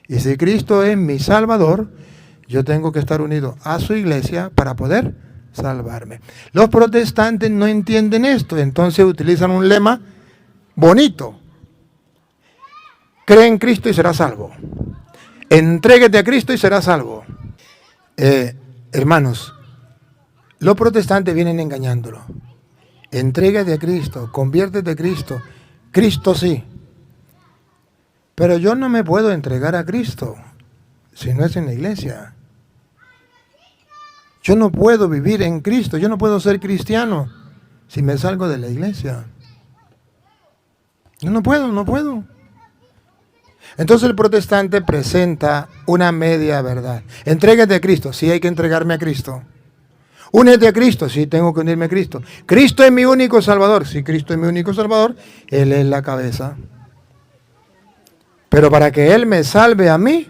Y si Cristo es mi Salvador, yo tengo que estar unido a su iglesia para poder salvarme. Los protestantes no entienden esto, entonces utilizan un lema bonito. Cree en Cristo y será salvo. Entréguete a Cristo y será salvo. Hermanos, los protestantes vienen engañándolo. Entrégate a Cristo, conviértete a Cristo. Cristo sí. Pero yo no me puedo entregar a Cristo si no es en la iglesia. Yo no puedo vivir en Cristo, yo no puedo ser cristiano si me salgo de la iglesia. Yo no puedo. Entonces el protestante presenta una media verdad. Entrégate a Cristo, sí hay que entregarme a Cristo. Únete a Cristo, sí tengo que unirme a Cristo. Cristo es mi único Salvador, sí Cristo es mi único Salvador, Él es la cabeza. Pero para que Él me salve a mí,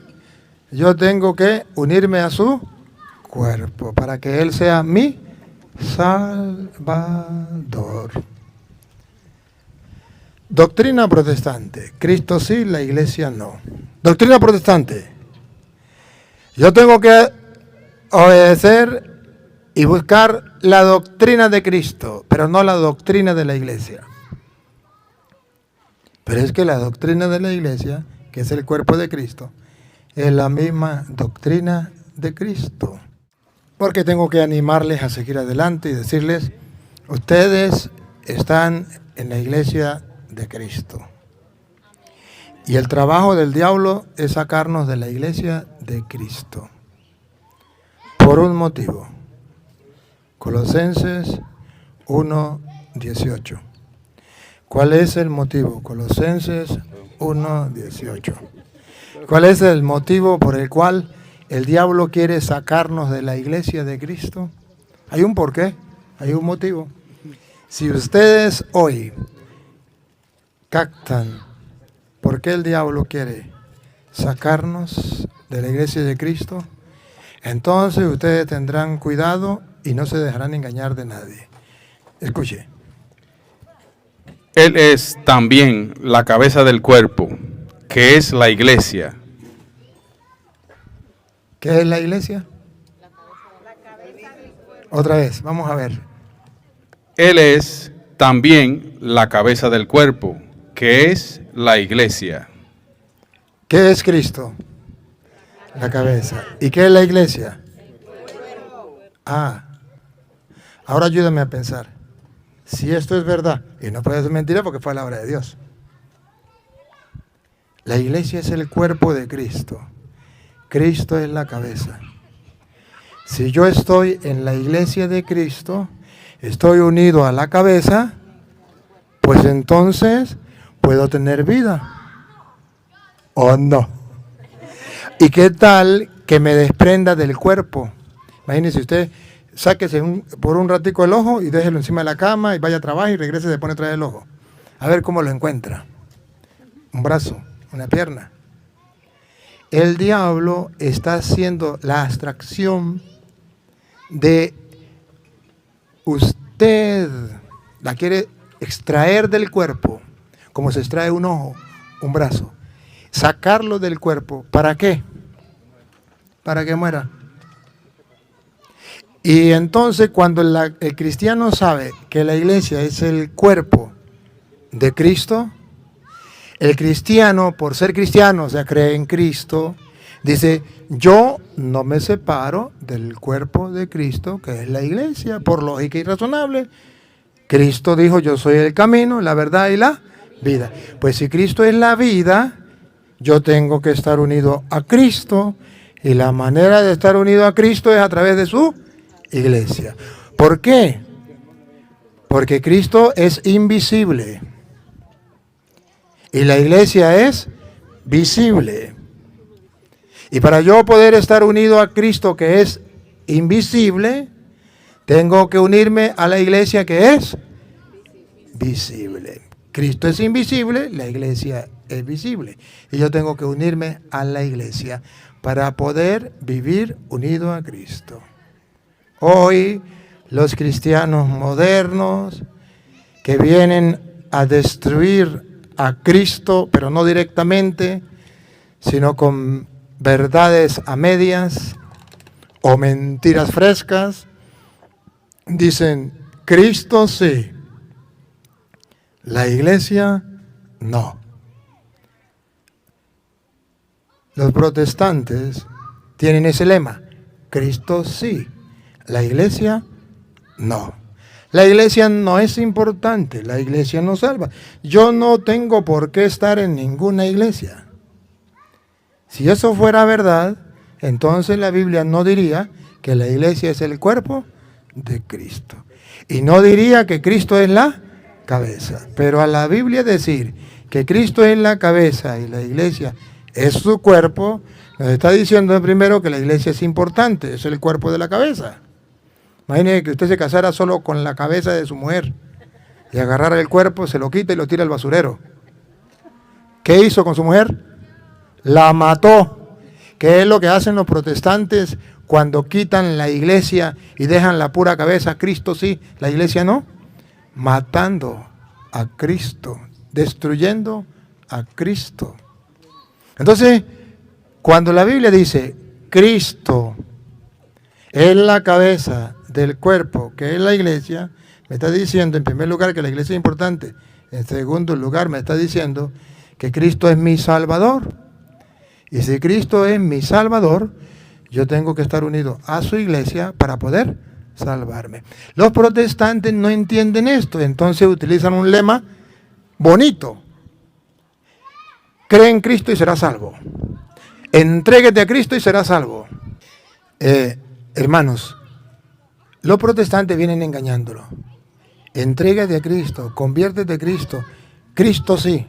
yo tengo que unirme a su cuerpo, para que Él sea mi Salvador. Doctrina protestante. Cristo sí, la iglesia no. Doctrina protestante. Yo tengo que obedecer y buscar la doctrina de Cristo, pero no la doctrina de la iglesia. Pero es que la doctrina de la iglesia, que es el cuerpo de Cristo, es la misma doctrina de Cristo. Porque tengo que animarles a seguir adelante y decirles, ustedes están en la iglesia de Cristo. Y el trabajo del diablo es sacarnos de la iglesia de Cristo. Por un motivo. Colosenses 1:18. ¿Cuál es el motivo? Colosenses 1:18. ¿Cuál es el motivo por el cual el diablo quiere sacarnos de la iglesia de Cristo? Hay un porqué, hay un motivo. Si ustedes hoy captan por qué el diablo quiere sacarnos de la iglesia de Cristo, entonces ustedes tendrán cuidado y no se dejarán engañar de nadie. Escuche. Él es también la cabeza del cuerpo, que es la iglesia. ¿Qué es la iglesia? Otra vez, vamos a ver. Él es también la cabeza del cuerpo, que es la iglesia. ¿Qué es Cristo? La cabeza. ¿Y qué es la iglesia? Ahora ayúdame a pensar. Si esto es verdad, y no puede ser mentira porque fue la obra de Dios. La iglesia es el cuerpo de Cristo. Cristo es la cabeza. Si yo estoy en la iglesia de Cristo, estoy unido a la cabeza, pues entonces puedo tener vida. ¿O no? ¿Y qué tal que me desprenda del cuerpo? Imagínese usted, sáquese por un ratico el ojo y déjelo encima de la cama y vaya a trabajar y regrese y se pone otra vez el ojo. A ver cómo lo encuentra. Un brazo, una pierna. El diablo está haciendo la abstracción de usted. La quiere extraer del cuerpo, como se extrae un ojo, un brazo. Sacarlo del cuerpo. ¿Para qué? Para que muera. Y entonces cuando el cristiano sabe que la iglesia es el cuerpo de Cristo, el cristiano, por ser cristiano, o sea, cree en Cristo, dice, yo no me separo del cuerpo de Cristo, que es la iglesia, por lógica y razonable. Cristo dijo, yo soy el camino, la verdad y la vida. Pues si Cristo es la vida, yo tengo que estar unido a Cristo, y la manera de estar unido a Cristo es a través de su iglesia. ¿Por qué? Porque Cristo es invisible y la iglesia es visible. Y para yo poder estar unido a Cristo, que es invisible, tengo que unirme a la iglesia que es visible. Cristo es invisible, la iglesia es visible. Y yo tengo que unirme a la iglesia para poder vivir unido a Cristo. Hoy los cristianos modernos que vienen a destruir a Cristo, pero no directamente, sino con verdades a medias o mentiras frescas. Dicen, Cristo sí, la iglesia no. Los protestantes tienen ese lema, Cristo sí, la iglesia no. La iglesia no es importante, la iglesia no salva. Yo no tengo por qué estar en ninguna iglesia. Si eso fuera verdad, entonces la Biblia no diría que la iglesia es el cuerpo de Cristo. Y no diría que Cristo es la cabeza. Pero a la Biblia decir que Cristo es la cabeza y la iglesia es su cuerpo, nos está diciendo primero que la iglesia es importante, es el cuerpo de la cabeza. Imagínese que usted se casara solo con la cabeza de su mujer y agarrara el cuerpo, se lo quita y lo tira al basurero. ¿Qué hizo con su mujer? La mató. ¿Qué es lo que hacen los protestantes cuando quitan la iglesia y dejan la pura cabeza? Cristo sí, la iglesia no. Matando a Cristo, destruyendo a Cristo. Entonces, cuando la Biblia dice Cristo es la cabeza del cuerpo, que es la iglesia, me está diciendo en primer lugar que la iglesia es importante. En segundo lugar me está diciendo que Cristo es mi Salvador. Y si Cristo es mi Salvador, yo tengo que estar unido a su iglesia para poder salvarme. Los protestantes no entienden esto, entonces utilizan un lema bonito. Cree en Cristo y serás salvo. Entréguete a Cristo y serás salvo. Hermanos, los protestantes vienen engañándolo. Entrégate a Cristo, conviértete a Cristo. Cristo sí.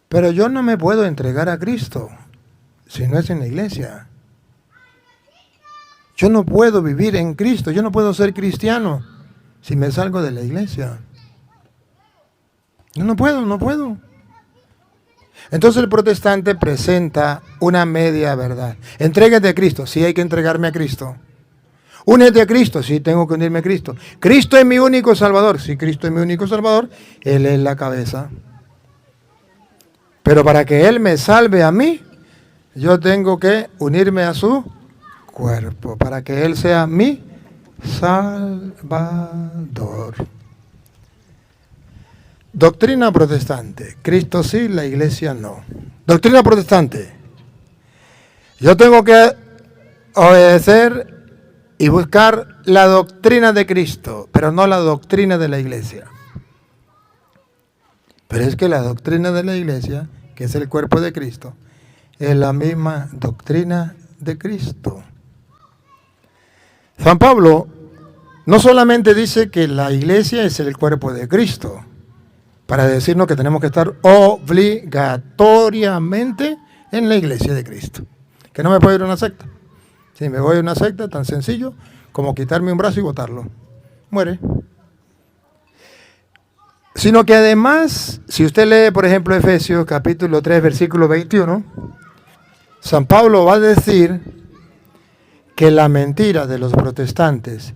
Pero yo no me puedo entregar a Cristo si no es en la iglesia. Yo no puedo vivir en Cristo, yo no puedo ser cristiano si me salgo de la iglesia. Yo no puedo. Entonces el protestante presenta una media verdad. Entrégate a Cristo, sí hay que entregarme a Cristo. Únete a Cristo, sí tengo que unirme a Cristo. Cristo es mi único Salvador, sí Cristo es mi único Salvador, Él es la cabeza. Pero para que Él me salve a mí, yo tengo que unirme a su cuerpo, para que Él sea mi Salvador. Doctrina protestante, Cristo sí, la iglesia no. Doctrina protestante, yo tengo que obedecer y buscar la doctrina de Cristo, pero no la doctrina de la iglesia. Pero es que la doctrina de la iglesia, que es el cuerpo de Cristo, es la misma doctrina de Cristo. San Pablo no solamente dice que la iglesia es el cuerpo de Cristo, para decirnos que tenemos que estar obligatoriamente en la iglesia de Cristo. Que no me puedo ir a una secta. Si me voy a una secta, tan sencillo como quitarme un brazo y botarlo. Muere. Sino que además, si usted lee, por ejemplo, Efesios capítulo 3, versículo 21, San Pablo va a decir que la mentira de los protestantes,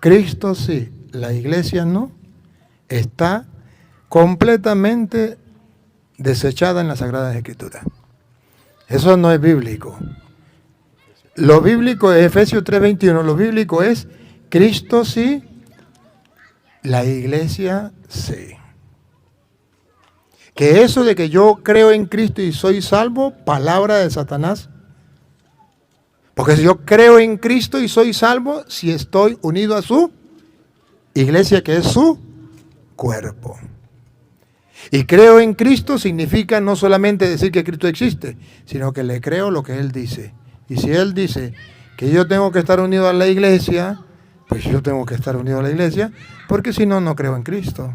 Cristo sí, la iglesia no, está completamente desechada en las Sagradas Escrituras. Eso no es bíblico. Lo bíblico es Efesios 3:21, lo bíblico es Cristo sí, la iglesia sí. Que eso de que yo creo en Cristo y soy salvo, palabra de Satanás. Porque si yo creo en Cristo y soy salvo, si estoy unido a su iglesia, que es su cuerpo. Y creo en Cristo significa no solamente decir que Cristo existe, sino que le creo lo que Él dice. Y si Él dice que yo tengo que estar unido a la iglesia, pues yo tengo que estar unido a la iglesia, porque si no, no creo en Cristo.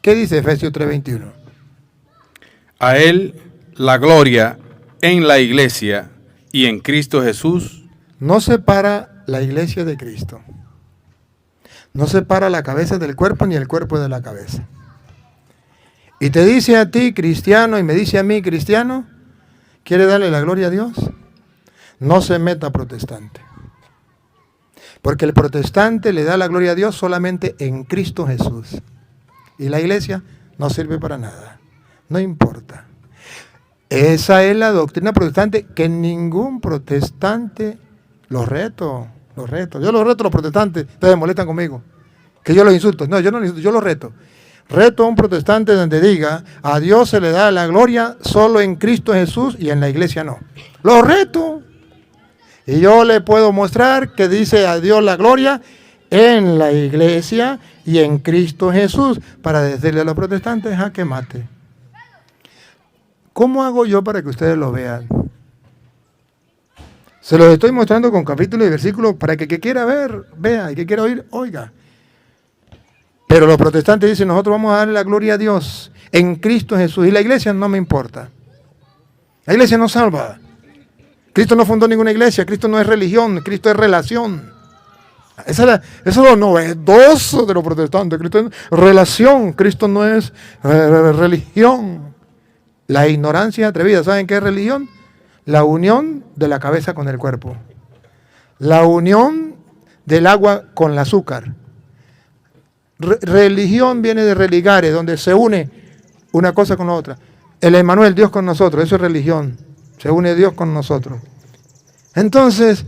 ¿Qué dice Efesios 3:21? A Él la gloria en la iglesia y en Cristo Jesús. No separa la iglesia de Cristo. No separa la cabeza del cuerpo ni el cuerpo de la cabeza. Y te dice a ti, cristiano, y me dice a mí, cristiano, ¿quiere darle la gloria a Dios? No se meta protestante. Porque el protestante le da la gloria a Dios solamente en Cristo Jesús. Y la iglesia no sirve para nada. No importa. Esa es la doctrina protestante que ningún protestante, los reto. Yo los reto a los protestantes, ustedes molestan conmigo, que yo los insulto. No, yo no los insulto, yo los reto. Reto a un protestante donde diga, a Dios se le da la gloria solo en Cristo Jesús y en la iglesia no. Los reto. Y yo le puedo mostrar que dice a Dios la gloria en la iglesia y en Cristo Jesús, para decirle a los protestantes, jaque mate. ¿Cómo hago yo para que ustedes lo vean? Se los estoy mostrando con capítulos y versículos para que el que quiera ver, vea, y que quiera oír, oiga. Pero los protestantes dicen, nosotros vamos a darle la gloria a Dios en Cristo Jesús. Y la iglesia no me importa. La iglesia no salva. Cristo no fundó ninguna iglesia. Cristo no es religión. Cristo es relación. Eso es lo novedoso de los protestantes. Cristo es relación. Cristo no es religión. La ignorancia atrevida. ¿Saben qué es religión? La unión de la cabeza con el cuerpo. La unión del agua con el azúcar. Religión viene de religare, donde se une una cosa con la otra. El Emmanuel, Dios con nosotros, eso es religión. Se une Dios con nosotros. Entonces,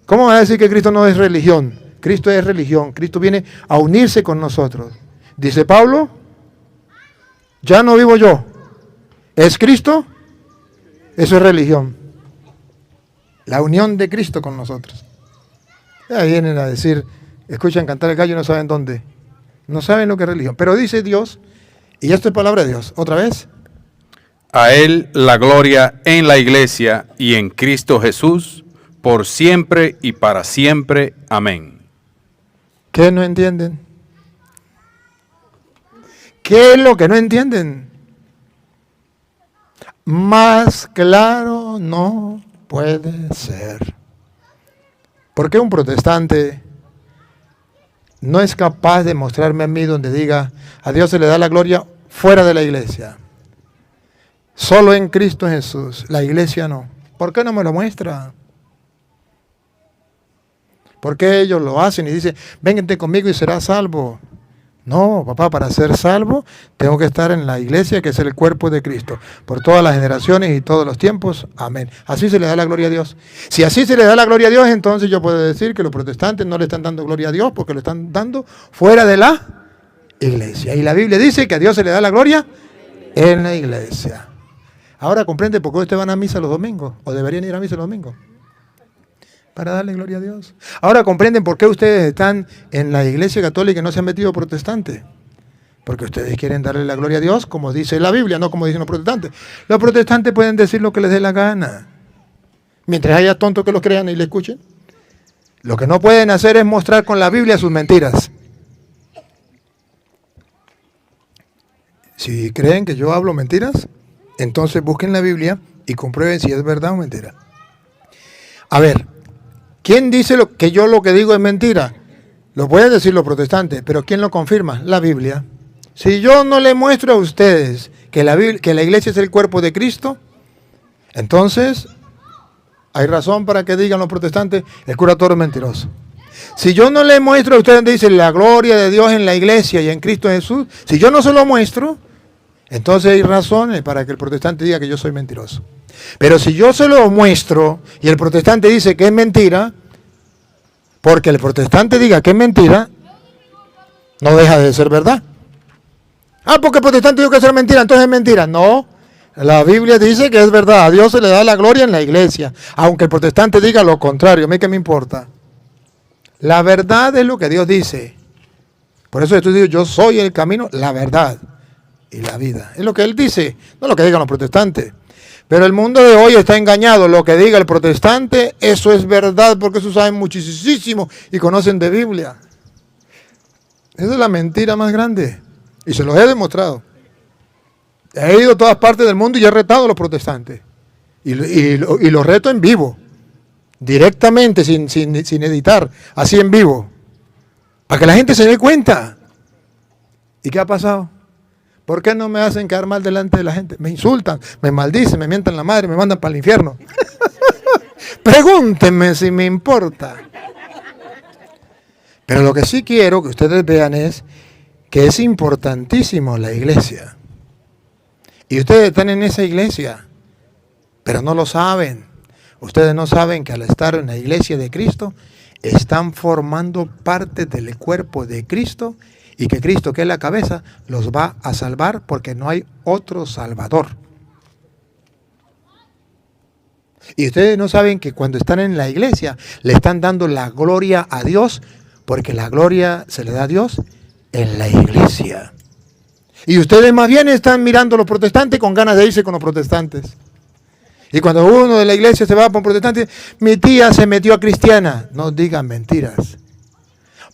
¿cómo va a decir que Cristo no es religión? Cristo es religión. Cristo viene a unirse con nosotros. Dice Pablo, ya no vivo yo. ¿Es Cristo? Eso es religión. La unión de Cristo con nosotros. Ya vienen a decir, escuchan cantar el gallo y no saben dónde. No saben lo que es religión. Pero dice Dios, y esto es palabra de Dios, otra vez. A Él la gloria en la iglesia y en Cristo Jesús, por siempre y para siempre. Amén. ¿Qué no entienden? ¿Qué es lo que no entienden? Más claro no puede ser. ¿Por qué un protestante no es capaz de mostrarme a mí donde diga, a Dios se le da la gloria fuera de la iglesia? Solo en Cristo Jesús, la iglesia no. ¿Por qué no me lo muestra? ¿Por qué ellos lo hacen y dicen, véngate conmigo y serás salvo? No, papá, para ser salvo tengo que estar en la iglesia, que es el cuerpo de Cristo, por todas las generaciones y todos los tiempos. Amén. Así se le da la gloria a Dios. Si así se le da la gloria a Dios, entonces yo puedo decir que los protestantes no le están dando gloria a Dios porque lo están dando fuera de la iglesia. Y la Biblia dice que a Dios se le da la gloria en la iglesia. Ahora comprende por qué ustedes van a misa los domingos, o deberían ir a misa los domingos. Para darle gloria a Dios. Ahora comprenden por qué ustedes están en la iglesia católica y no se han metido protestantes. Porque ustedes quieren darle la gloria a Dios como dice la Biblia, no como dicen los protestantes. Los protestantes pueden decir lo que les dé la gana. Mientras haya tontos que los crean y le escuchen. Lo que no pueden hacer es mostrar con la Biblia sus mentiras. Si creen que yo hablo mentiras, entonces busquen la Biblia y comprueben si es verdad o mentira. A ver, ¿quién dice que yo lo que digo es mentira? Lo pueden decir los protestantes, pero ¿quién lo confirma? La Biblia. Si yo no le muestro a ustedes que la iglesia es el cuerpo de Cristo, entonces hay razón para que digan los protestantes, el cura Toro es mentiroso. Si yo no le muestro a ustedes, dicen la gloria de Dios en la iglesia y en Cristo Jesús, si yo no se lo muestro, entonces hay razones para que el protestante diga que yo soy mentiroso. Pero si yo se lo muestro y el protestante dice que es mentira, porque el protestante diga que es mentira, no deja de ser verdad. Ah, porque el protestante dijo que es mentira, entonces es mentira. No, la Biblia dice que es verdad. A Dios se le da la gloria en la iglesia, aunque el protestante diga lo contrario. A mí qué me importa. La verdad es lo que Dios dice. Por eso yo digo, yo soy el camino, la verdad y la vida. Es lo que Él dice, no lo que digan los protestantes. Pero el mundo de hoy está engañado. Lo que diga el protestante, eso es verdad, porque eso saben muchísimo y conocen de Biblia. Esa es la mentira más grande. Y se los he demostrado. He ido a todas partes del mundo y he retado a los protestantes. Y los reto en vivo. Directamente, sin editar. Así en vivo. Para que la gente se dé cuenta. ¿Y qué ha pasado? ¿Por qué no me hacen quedar mal delante de la gente? Me insultan, me maldicen, me mientan la madre, me mandan para el infierno. Pregúntenme si me importa. Pero lo que sí quiero que ustedes vean es que es importantísimo la iglesia. Y ustedes están en esa iglesia. pero no lo saben. Ustedes no saben que al estar en la iglesia de Cristo, están formando parte del cuerpo de Cristo y que Cristo, que es la cabeza, los va a salvar porque no hay otro salvador. Y ustedes no saben que cuando están en la iglesia, le están dando la gloria a Dios, porque la gloria se le da a Dios en la iglesia. Y ustedes más bien están mirando a los protestantes con ganas de irse con los protestantes. Y cuando uno de la iglesia se va por un protestante, mi tía se metió a cristiana. No digan mentiras.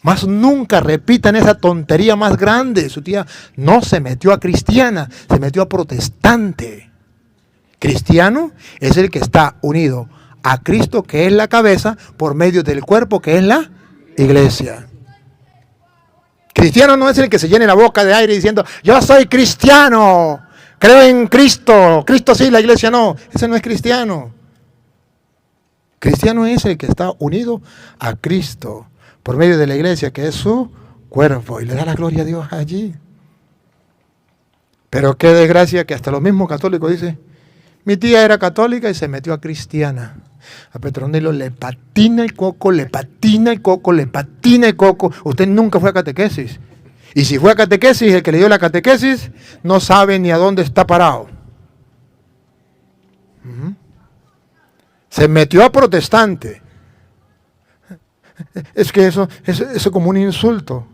Más nunca repitan esa tontería más grande. Su tía no se metió a cristiana, se metió a protestante. Cristiano es el que está unido a Cristo, que es la cabeza, por medio del cuerpo, que es la iglesia. Cristiano no es el que se llene la boca de aire diciendo, yo soy cristiano, creo en Cristo, Cristo sí, la iglesia no. Ese no es cristiano. Cristiano es el que está unido a Cristo por medio de la iglesia, que es su cuerpo, y le da la gloria a Dios allí. Pero qué desgracia que hasta los mismos católicos dicen, mi tía era católica y se metió a cristiana. A Petronilo le patina el coco, le patina el coco, le patina el coco. Usted nunca fue a catequesis. Y si fue a catequesis, el que le dio la catequesis no sabe ni a dónde está parado. Se metió a protestante. Es que eso es como un insulto.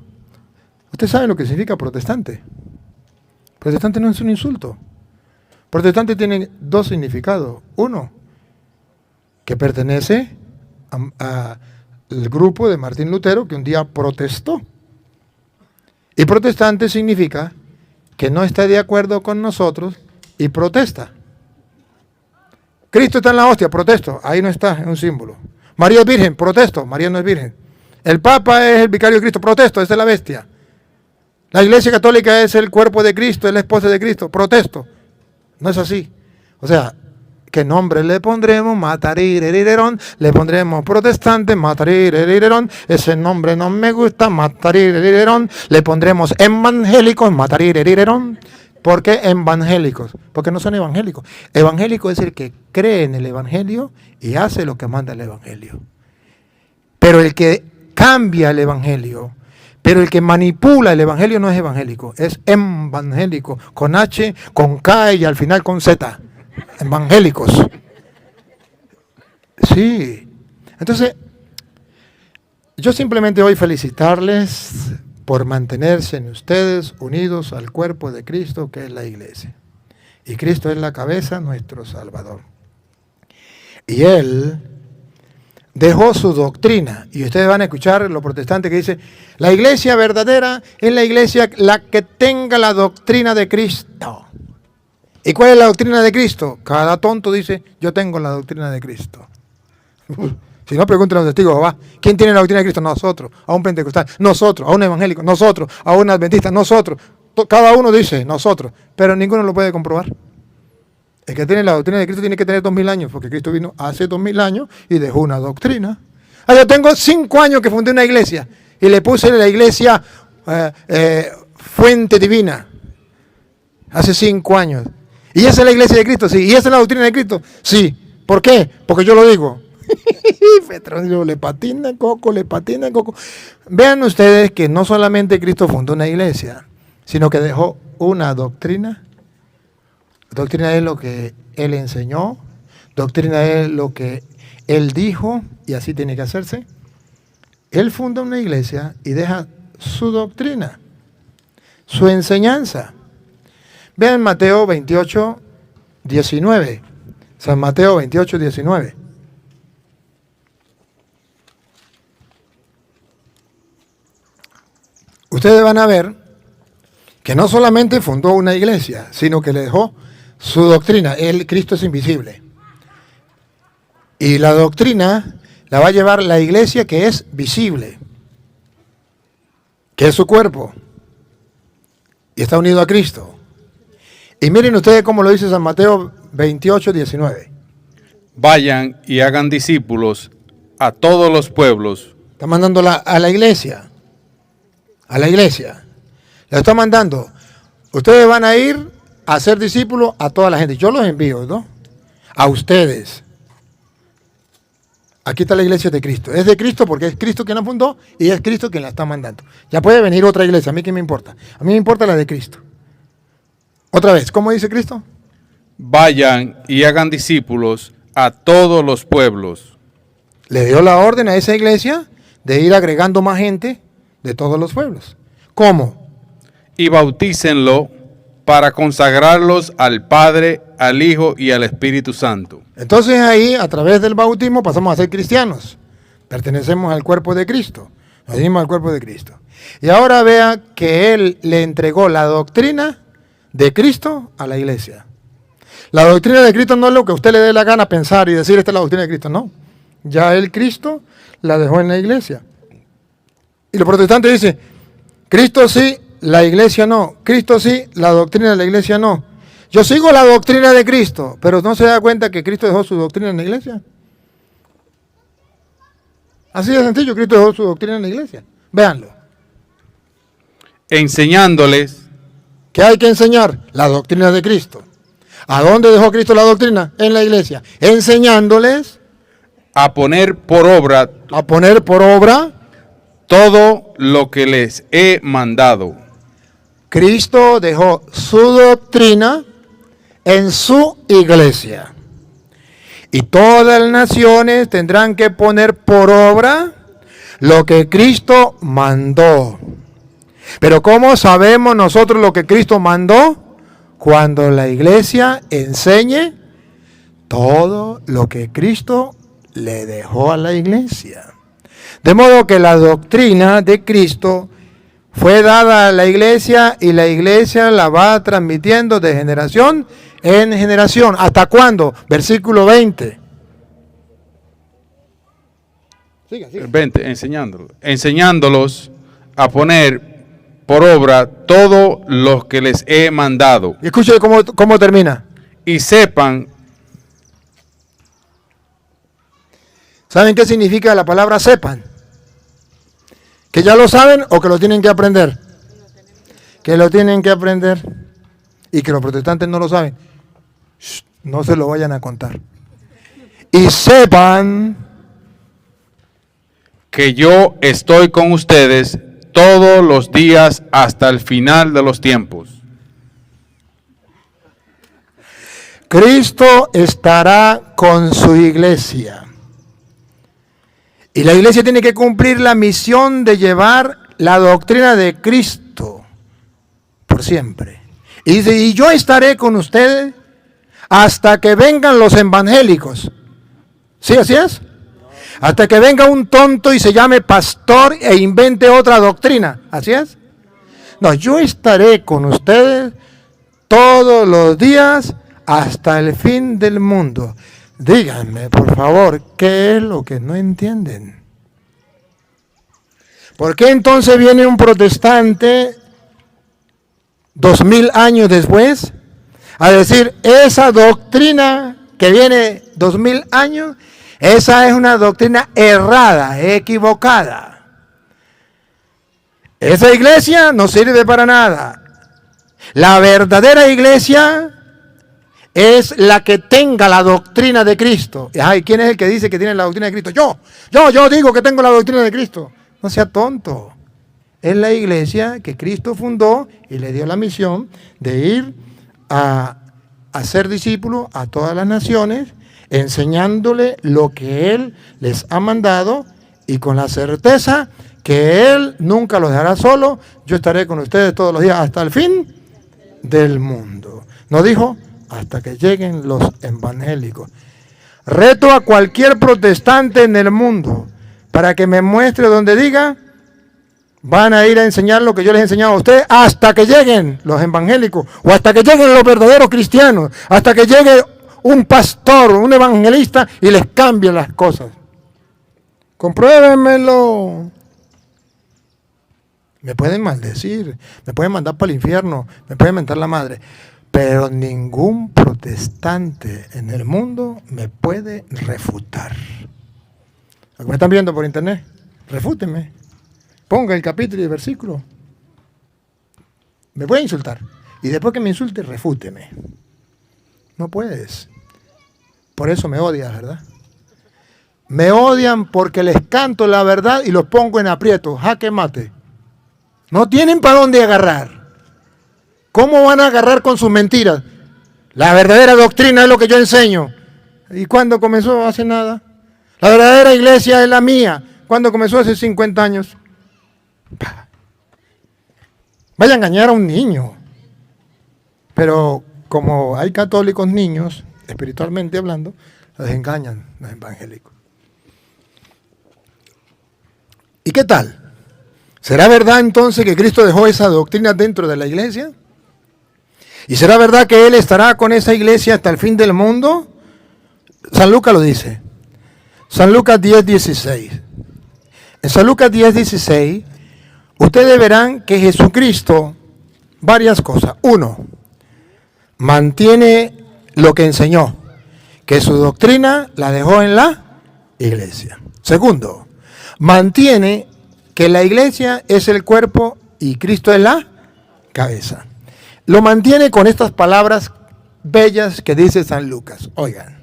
¿Usted sabe lo que significa protestante? Protestante no es un insulto. Protestante tiene dos significados. Uno, que pertenece al grupo de Martín Lutero, que un día protestó. Y protestante significa que no está de acuerdo con nosotros y protesta. Cristo está en la hostia, protesto. Ahí no está, es un símbolo. María es virgen, protesto. María no es virgen. El Papa es el vicario de Cristo, protesto. Esa es la bestia. La Iglesia Católica es el cuerpo de Cristo, es la esposa de Cristo, protesto. No es así. O sea, ¿qué nombre le pondremos? Matarirerirerón. Le pondremos protestante, matarirerirerón. Ese nombre no me gusta, matarirerirerón. Le pondremos evangélicos, matarirerirerón. ¿Por qué evangélicos? Porque no son evangélicos. Evangélico es el que cree en el evangelio y hace lo que manda el evangelio. Pero el que cambia el evangelio, pero el que manipula el evangelio no es evangélico, es evangélico, con H, con K y al final con Z. Evangélicos. Sí. Entonces, yo simplemente hoy felicitarles por mantenerse en ustedes unidos al cuerpo de Cristo, que es la iglesia. Y Cristo es la cabeza, nuestro Salvador. Y Él dejó su doctrina. Y ustedes van a escuchar los protestantes que dicen, la iglesia verdadera es la iglesia la que tenga la doctrina de Cristo. ¿Y cuál es la doctrina de Cristo? Cada tonto dice, yo tengo la doctrina de Cristo. Si no, pregunten a los testigos de Jehová. ¿Quién tiene la doctrina de Cristo? Nosotros. A un pentecostal, nosotros. A un evangélico, nosotros. A un adventista, nosotros. Cada uno dice, nosotros. Pero ninguno lo puede comprobar. El que tiene la doctrina de Cristo tiene que tener 2000 años, porque Cristo vino hace 2000 años y dejó una doctrina. Yo tengo 5 años que fundé una iglesia y le puse la iglesia Fuente Divina. Hace 5 años. ¿Y esa es la iglesia de Cristo? Sí. ¿Y esa es la doctrina de Cristo? Sí. ¿Por qué? Porque yo lo digo. Petronilo le patina el coco, le patina el coco. Vean ustedes que no solamente Cristo fundó una iglesia, sino que dejó una doctrina. Doctrina es lo que Él enseñó, doctrina es lo que Él dijo, y así tiene que hacerse. Él funda una iglesia y deja su doctrina, su enseñanza. Vean Mateo 28, 19. San Mateo 28, 19. Ustedes van a ver que no solamente fundó una iglesia, sino que le dejó su doctrina. Cristo es invisible. Y la doctrina la va a llevar la iglesia, que es visible, que es su cuerpo, y está unido a Cristo. Y miren ustedes cómo lo dice San Mateo 28, 19. Vayan y hagan discípulos a todos los pueblos. Está mandando a la iglesia. A la iglesia. La está mandando. Ustedes van a ir a ser discípulos a toda la gente. Yo los envío, ¿no? a ustedes. Aquí está la iglesia de Cristo. Es de Cristo porque es Cristo quien la fundó y es Cristo quien la está mandando. Ya puede venir otra iglesia, a mí qué me importa. A mí me importa la de Cristo. Otra vez, ¿cómo dice Cristo? Vayan y hagan discípulos a todos los pueblos. Le dio la orden a esa iglesia de ir agregando más gente de todos los pueblos. ¿Cómo? Y bautícenlo para consagrarlos al Padre, al Hijo y al Espíritu Santo. Entonces ahí, a través del bautismo, pasamos a ser cristianos. Pertenecemos al cuerpo de Cristo. Nos dimos al cuerpo de Cristo. Y ahora vea que Él le entregó la doctrina de Cristo a la iglesia. La doctrina de Cristo no es lo que a usted le dé la gana pensar y decir, esta es la doctrina de Cristo. No. Ya el Cristo la dejó en la iglesia. Y los protestantes dicen, Cristo sí, la iglesia no. Cristo sí, la doctrina de la iglesia no. Yo sigo la doctrina de Cristo, pero no se da cuenta que Cristo dejó su doctrina en la iglesia. Así de sencillo, Cristo dejó su doctrina en la iglesia. Véanlo. Enseñándoles ¿Qué hay que enseñar? La doctrina de Cristo. ¿A dónde dejó Cristo la doctrina? En la iglesia. Enseñándoles a poner por obra todo lo que les he mandado. Cristo dejó su doctrina en su iglesia. Y todas las naciones tendrán que poner por obra lo que Cristo mandó. Pero ¿cómo sabemos nosotros lo que Cristo mandó? Cuando la iglesia enseñe todo lo que Cristo le dejó a la iglesia. De modo que la doctrina de Cristo fue dada a la iglesia y la iglesia la va transmitiendo de generación en generación. ¿Hasta cuándo? Versículo 20. Siga. 20, enseñándolos a poner por obra todo lo que les he mandado. Y escuche cómo termina. Y sepan. ¿Saben qué significa la palabra sepan? ¿Que ya lo saben o que lo tienen que aprender? Que lo tienen que aprender. Y que los protestantes no lo saben. Shh, no se lo vayan a contar. Y sepan que yo estoy con ustedes todos los días hasta el final de los tiempos. Cristo estará con su iglesia. Y la iglesia tiene que cumplir la misión de llevar la doctrina de Cristo por siempre. Y dice, y yo estaré con ustedes hasta que vengan los evangélicos. ¿Sí, así es? Hasta que venga un tonto y se llame pastor e invente otra doctrina. ¿Así es? No, yo estaré con ustedes todos los días hasta el fin del mundo. Díganme, por favor, ¿qué es lo que no entienden? ¿Por qué entonces viene un protestante 2000 años después a decir, esa doctrina que viene 2000 años, esa es una doctrina errada, equivocada? Esa iglesia no sirve para nada. La verdadera iglesia es la que tenga la doctrina de Cristo. Ay, ¿quién es el que dice que tiene la doctrina de Cristo? Yo digo que tengo la doctrina de Cristo. No sea tonto. Es la iglesia que Cristo fundó y le dio la misión de ir a hacer discípulos a todas las naciones, enseñándole lo que Él les ha mandado y con la certeza que Él nunca los dejará solo. Yo estaré con ustedes todos los días hasta el fin del mundo. ¿No dijo? Hasta que lleguen los evangélicos. Reto a cualquier protestante en el mundo para que me muestre donde diga, van a ir a enseñar lo que yo les he enseñado a ustedes hasta que lleguen los evangélicos o hasta que lleguen los verdaderos cristianos, hasta que llegue un pastor, un evangelista y les cambie las cosas. Compruébenmelo. Me pueden maldecir, me pueden mandar para el infierno, me pueden mentar la madre. Pero ningún protestante en el mundo me puede refutar. ¿Lo que me están viendo por internet? Refúteme. Ponga el capítulo y el versículo. Me puede insultar. Y después que me insulte, refúteme. No puedes. Por eso me odias, ¿verdad? Me odian porque les canto la verdad y los pongo en aprieto, jaque mate. No tienen para dónde agarrar. ¿Cómo van a agarrar con sus mentiras? La verdadera doctrina es lo que yo enseño. ¿Y cuándo comenzó? Hace nada. La verdadera iglesia es la mía. ¿Cuándo comenzó? Hace 50 años. Vaya a engañar a un niño. Pero como hay católicos niños, espiritualmente hablando, los engañan los evangélicos. ¿Y qué tal? ¿Será verdad entonces que Cristo dejó esa doctrina dentro de la iglesia? ¿Y será verdad que Él estará con esa iglesia hasta el fin del mundo? San Lucas lo dice. San Lucas 10:16. En San Lucas 10:16, ustedes verán que Jesucristo, varias cosas. Uno, mantiene lo que enseñó, que su doctrina la dejó en la iglesia. Segundo, mantiene que la iglesia es el cuerpo y Cristo es la cabeza. Lo mantiene con estas palabras bellas que dice San Lucas. Oigan.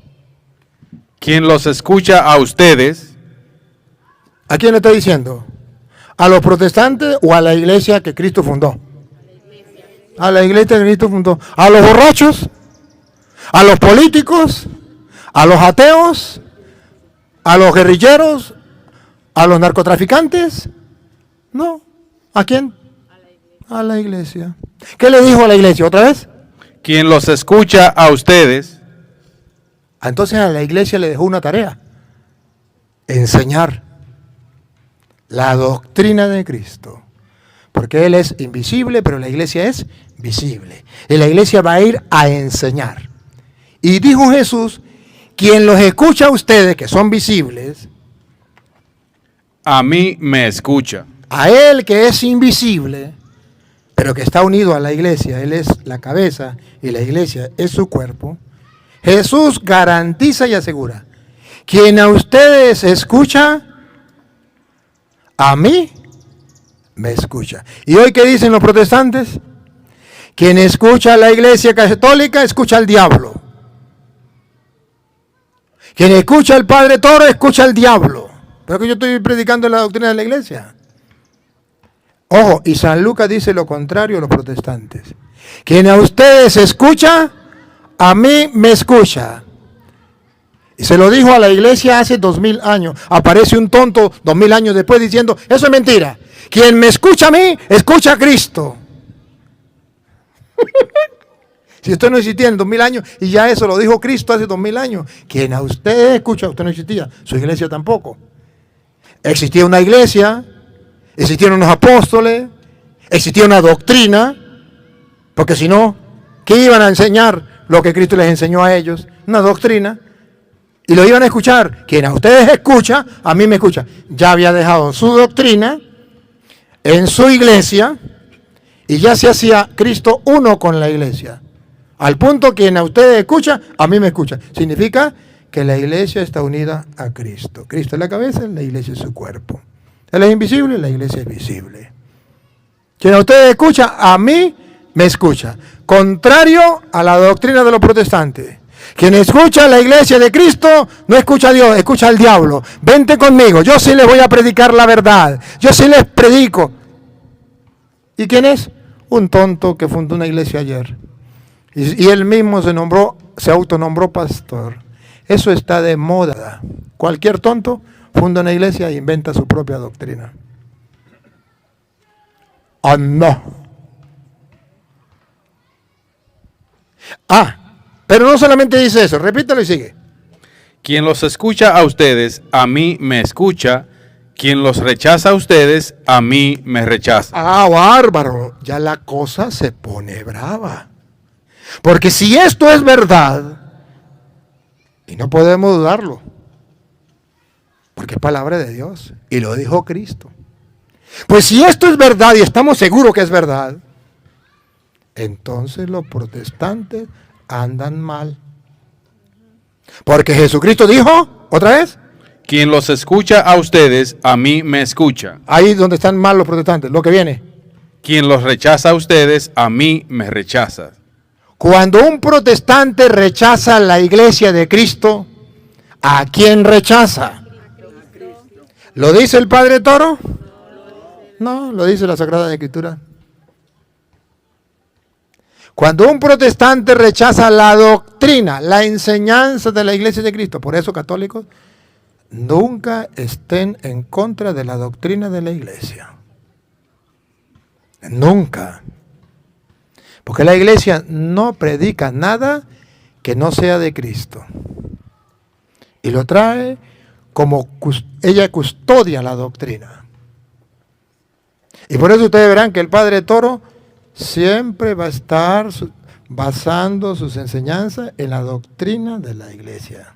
Quien los escucha a ustedes. ¿A quién le está diciendo? ¿A los protestantes o a la iglesia que Cristo fundó? A la iglesia que Cristo fundó. ¿A los borrachos? ¿A los políticos? ¿A los ateos? ¿A los guerrilleros? ¿A los narcotraficantes? No. ¿A quién? A la iglesia. ¿Qué le dijo a la iglesia otra vez? Quien los escucha a ustedes. Entonces a la iglesia le dejó una tarea. Enseñar la doctrina de Cristo. Porque Él es invisible, pero la iglesia es visible. Y la iglesia va a ir a enseñar. Y dijo Jesús, quien los escucha a ustedes, que son visibles, A mí me escucha. a Él que es invisible, pero que está unido a la iglesia, Él es la cabeza y la iglesia es su cuerpo, Jesús garantiza y asegura, quien a ustedes escucha, a mí me escucha. ¿Y hoy qué dicen los protestantes? Quien escucha a la iglesia católica, escucha al diablo. Quien escucha al Padre Toro, escucha al diablo. Pero que yo estoy predicando la doctrina de la iglesia. Ojo, y San Lucas dice lo contrario a los protestantes. Quien a ustedes escucha, a mí me escucha. Y se lo dijo a la iglesia hace 2000 años. Aparece un tonto 2000 años después diciendo, eso es mentira. Quien me escucha a mí, escucha a Cristo. Si usted no existía en 2000 años, y ya eso lo dijo Cristo hace 2000 años. Quien a usted escucha, usted no existía. Su iglesia tampoco. Existía una iglesia, existieron unos apóstoles, existía una doctrina, porque si no, ¿qué iban a enseñar lo que Cristo les enseñó a ellos? Una doctrina. Y lo iban a escuchar. Quien a ustedes escucha, a mí me escucha. Ya había dejado su doctrina en su iglesia y ya se hacía Cristo uno con la iglesia. Al punto quien a ustedes escucha, a mí me escucha. Significa que la iglesia está unida a Cristo. Cristo es la cabeza, la iglesia es su cuerpo. Él es invisible, la iglesia es visible. Quien a ustedes escucha, a mí me escucha. Contrario a la doctrina de los protestantes. Quien escucha a la iglesia de Cristo no escucha a Dios, escucha al diablo. Vente conmigo, yo sí les voy a predicar la verdad. Yo sí les predico. ¿Y quién es? Un tonto que fundó una iglesia ayer. Y él mismo se autonombró pastor. Eso está de moda. Cualquier tonto funda una iglesia e inventa su propia doctrina. ¡Ah, no! Pero no solamente dice eso, repítelo y sigue. Quien los escucha a ustedes, a mí me escucha. Quien los rechaza a ustedes, a mí me rechaza. Bárbaro. Ya la cosa se pone brava. Porque si esto es verdad, y no podemos dudarlo, porque es palabra de Dios, y lo dijo Cristo. Pues si esto es verdad, y estamos seguros que es verdad, entonces los protestantes andan mal. Porque Jesucristo dijo, otra vez, Quien los escucha a ustedes, a mí me escucha. ahí donde están mal los protestantes, lo que viene. Quien los rechaza a ustedes, a mí me rechaza. Cuando un protestante rechaza la iglesia de Cristo, ¿a quién rechaza? ¿Lo dice el Padre Toro? No, lo dice la Sagrada Escritura. Cuando un protestante rechaza la doctrina, la enseñanza de la iglesia de Cristo, por eso católicos, nunca estén en contra de la doctrina de la iglesia. Nunca. Porque la iglesia no predica nada que no sea de Cristo. Y lo trae como ella custodia la doctrina. Y por eso ustedes verán que el Padre Toro siempre va a estar basando sus enseñanzas en la doctrina de la iglesia.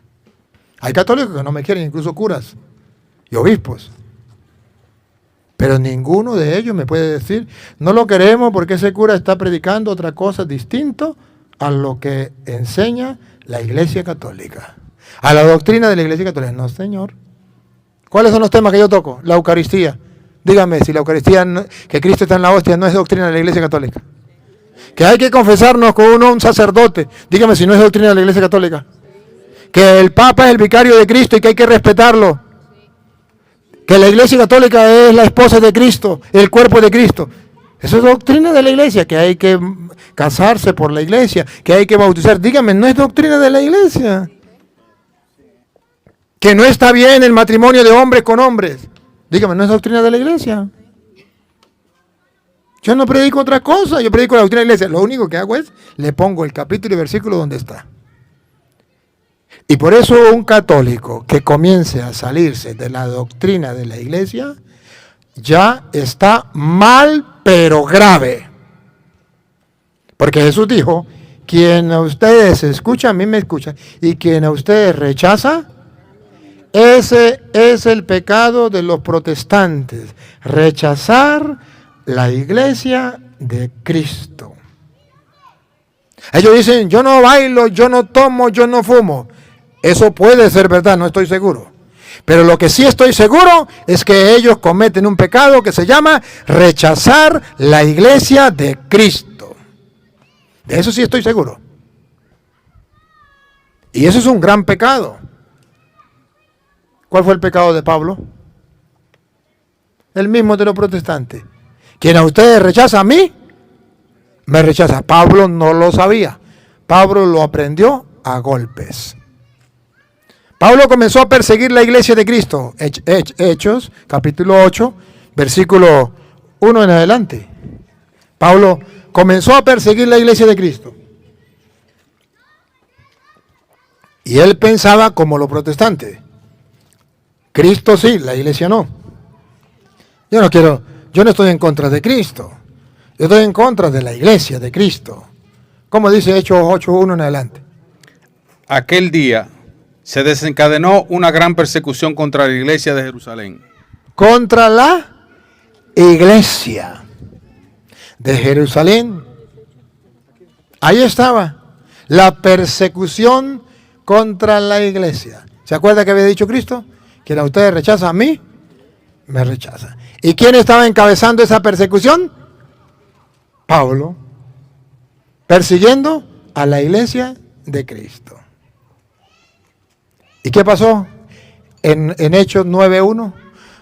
Hay católicos que no me quieren, incluso curas y obispos. Pero ninguno de ellos me puede decir, no lo queremos porque ese cura está predicando otra cosa distinto a lo que enseña la Iglesia Católica. A la doctrina de la Iglesia Católica. No, señor. ¿Cuáles son los temas que yo toco? La Eucaristía. Dígame si la Eucaristía, que Cristo está en la hostia, no es doctrina de la Iglesia Católica. Que hay que confesarnos con un sacerdote. Dígame si no es doctrina de la Iglesia Católica. Que el Papa es el vicario de Cristo y que hay que respetarlo. Que la Iglesia Católica es la esposa de Cristo, el cuerpo de Cristo. Eso es doctrina de la Iglesia, que hay que casarse por la Iglesia, que hay que bautizar. Dígame, ¿no es doctrina de la Iglesia? Que no está bien el matrimonio de hombres con hombres. Dígame, ¿no es doctrina de la Iglesia? Yo no predico otra cosa, yo predico la doctrina de la Iglesia. Lo único que hago es, le pongo el capítulo y versículo donde está. Y por eso un católico que comience a salirse de la doctrina de la iglesia, ya está mal, pero grave. Porque Jesús dijo, quien a ustedes escucha, a mí me escucha, y quien a ustedes rechaza, ese es el pecado de los protestantes, rechazar la iglesia de Cristo. Ellos dicen, yo no bailo, yo no tomo, yo no fumo. Eso puede ser verdad, no estoy seguro. Pero lo que sí estoy seguro es que ellos cometen un pecado que se llama rechazar la iglesia de Cristo. De eso sí estoy seguro. Y eso es un gran pecado. ¿Cuál fue el pecado de Pablo? El mismo de los protestantes. Quien a ustedes rechaza, a mí, me rechaza. Pablo no lo sabía. Pablo lo aprendió a golpes. Pablo comenzó a perseguir la iglesia de Cristo. Hechos, capítulo 8, versículo 1 en adelante. Pablo comenzó a perseguir la iglesia de Cristo. Y él pensaba como los protestantes. Cristo sí, la iglesia no. Yo no estoy en contra de Cristo. Yo estoy en contra de la iglesia de Cristo. Como dice Hechos 8:1 en adelante. Aquel día se desencadenó una gran persecución contra la iglesia de Jerusalén. Contra la iglesia de Jerusalén. Ahí estaba la persecución contra la iglesia. ¿Se acuerda que había dicho Cristo? Quien a ustedes rechaza, a mí me rechaza. ¿Y quién estaba encabezando esa persecución? Pablo, persiguiendo a la iglesia de Cristo. ¿Y qué pasó en Hechos 9:1?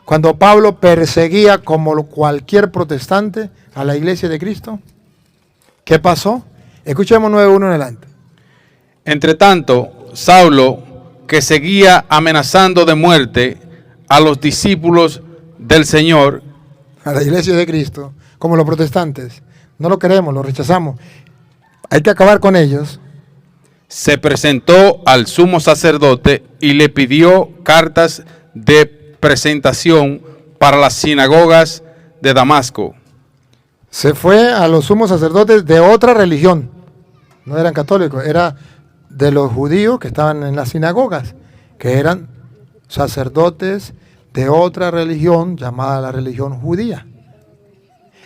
Cuando Pablo perseguía como cualquier protestante a la iglesia de Cristo. ¿Qué pasó? Escuchemos 9:1 en adelante. Entre tanto, Saulo, que seguía amenazando de muerte a los discípulos del Señor, a la iglesia de Cristo, como los protestantes, no lo queremos, lo rechazamos, hay que acabar con ellos. se presentó al sumo sacerdote y le pidió cartas de presentación para las sinagogas de Damasco. Se fue a los sumos sacerdotes de otra religión, no eran católicos, era de los judíos que estaban en las sinagogas, que eran sacerdotes de otra religión llamada la religión judía.